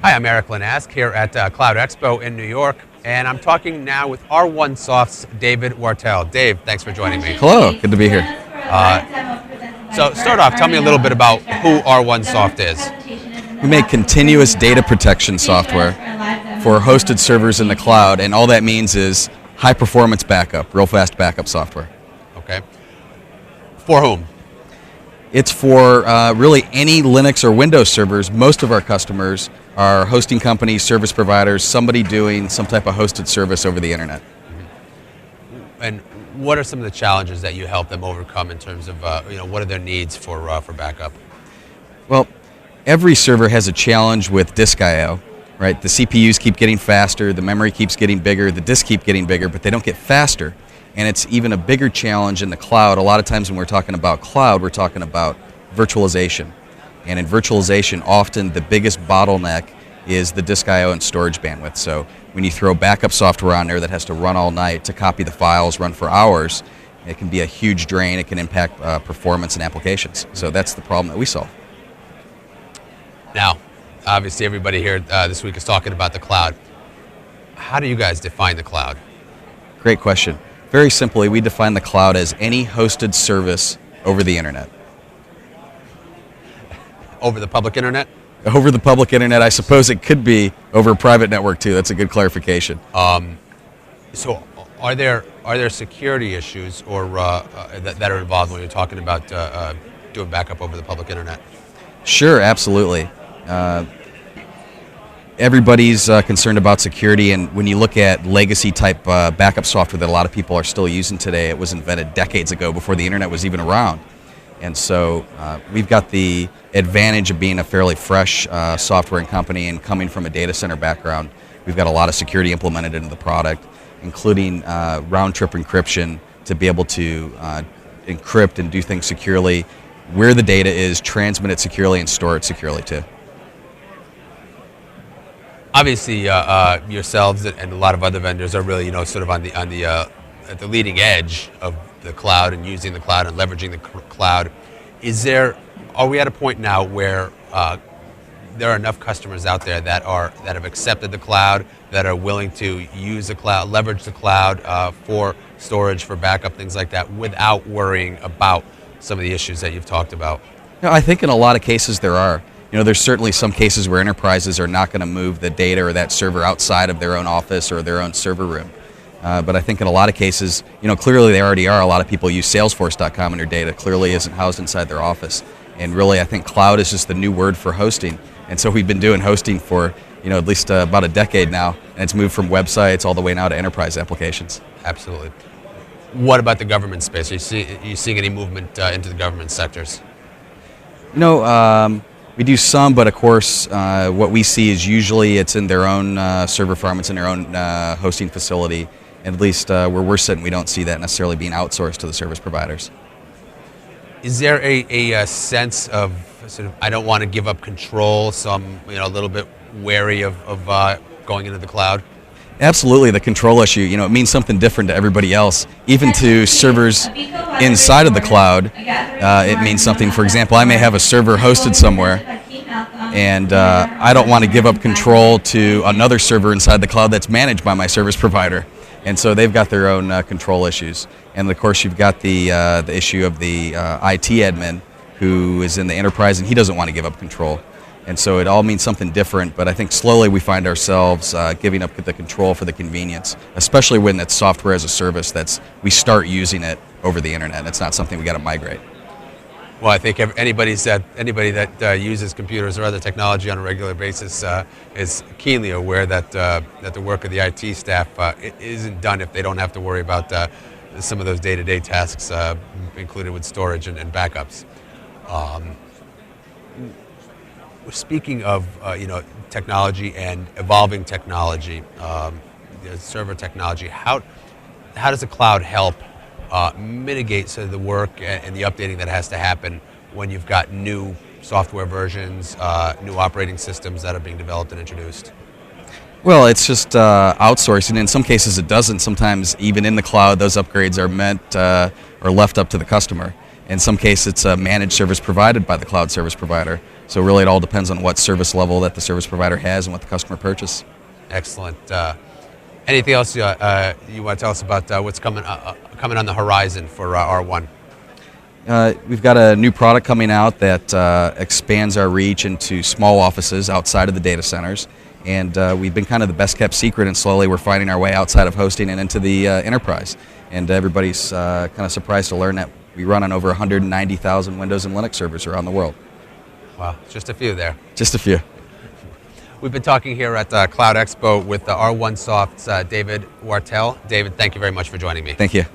Hi, I'm Erik Linask here at Cloud Expo in New York, and I'm talking now with R1 Soft's David Wartell. Dave, thanks for joining me. Hello, good to be here. So start off, tell me a little bit about who R1 Soft is. We make continuous data protection software for hosted servers in the cloud, and all that means is high performance backup, real fast backup software. Okay. For whom? It's for really any Linux or Windows servers. Most of our customers are hosting companies, service providers, somebody doing some type of hosted service over the internet. And what are some of the challenges that you help them overcome in terms of, what are their needs for backup? Well, every server has a challenge with disk I/O, right? The CPUs keep getting faster, the memory keeps getting bigger, the disks keep getting bigger, but they don't get faster. And it's even a bigger challenge in the cloud. A lot of times when we're talking about cloud, we're talking about virtualization. And in virtualization, often the biggest bottleneck is the disk I/O and storage bandwidth. So when you throw backup software on there that has to run all night to copy the files, run for hours, it can be a huge drain. It can impact performance and applications. So that's the problem that we solve. Now, obviously everybody here this week is talking about the cloud. How do you guys define the cloud? Great question. Very simply, we define the cloud as any hosted service over the internet. Over the public internet? Over the public internet, I suppose it could be over a private network too. That's a good clarification. So are there security issues or that are involved when you're talking about doing backup over the public internet? Sure, absolutely. Everybody's concerned about security, and when you look at legacy type backup software that a lot of people are still using today, it was invented decades ago before the internet was even around. And so we've got the advantage of being a fairly fresh software and company and coming from a data center background. We've got a lot of security implemented into the product, including round-trip encryption to be able to encrypt and do things securely, where the data is, transmit it securely, and store it securely too. Obviously, yourselves and a lot of other vendors are really, sort of at the leading edge of the cloud and using the cloud and leveraging the cloud. Are we at a point now where there are enough customers out there that have accepted the cloud, that are willing to use the cloud, leverage the cloud for storage, for backup, things like that, without worrying about some of the issues that you've talked about? I think in a lot of cases there are. There's certainly some cases where enterprises are not going to move the data or that server outside of their own office or their own server room. But I think in a lot of cases, clearly they already are. A lot of people use Salesforce.com and their data clearly isn't housed inside their office. And really, I think cloud is just the new word for hosting. And so we've been doing hosting for, at least about a decade now. And it's moved from websites all the way now to enterprise applications. Absolutely. What about the government space? Are you seeing any movement into the government sectors? We do some, but of course, what we see is usually it's in their own server farm, it's in their own hosting facility. At least where we're sitting, we don't see that necessarily being outsourced to the service providers. Is there a sense of sort of, I don't want to give up control, so I'm a little bit wary of going into the cloud? Absolutely, the control issue, it means something different to everybody else. Even to servers inside of the cloud, it means something. For example, I may have a server hosted somewhere, and I don't want to give up control to another server inside the cloud that's managed by my service provider. And so they've got their own control issues. And of course, you've got the issue of the IT admin who is in the enterprise, and he doesn't want to give up control. And so it all means something different, but I think slowly we find ourselves giving up the control for the convenience, especially when it's software as a service we start using it over the internet. It's not something we got to migrate. Well, I think anybody that uses computers or other technology on a regular basis is keenly aware that the work of the IT staff isn't done if they don't have to worry about some of those day-to-day tasks included with storage and backups. Speaking of technology and evolving technology, server technology, how does the cloud help mitigate sort of the work and the updating that has to happen when you've got new software versions, new operating systems that are being developed and introduced? Well, it's just outsourcing. In some cases it doesn't. Sometimes even in the cloud those upgrades are meant or left up to the customer. In some cases, it's a managed service provided by the cloud service provider. So really it all depends on what service level that the service provider has and what the customer purchases. Excellent. Anything else you want to tell us about what's coming on the horizon for R1? We've got a new product coming out that expands our reach into small offices outside of the data centers. And we've been kind of the best kept secret, and slowly we're finding our way outside of hosting and into the enterprise. And everybody's kind of surprised to learn that we run on over 190,000 Windows and Linux servers around the world. Wow, just a few there. Just a few. We've been talking here at Cloud Expo with R1 Soft's David Wartell. David, thank you very much for joining me. Thank you.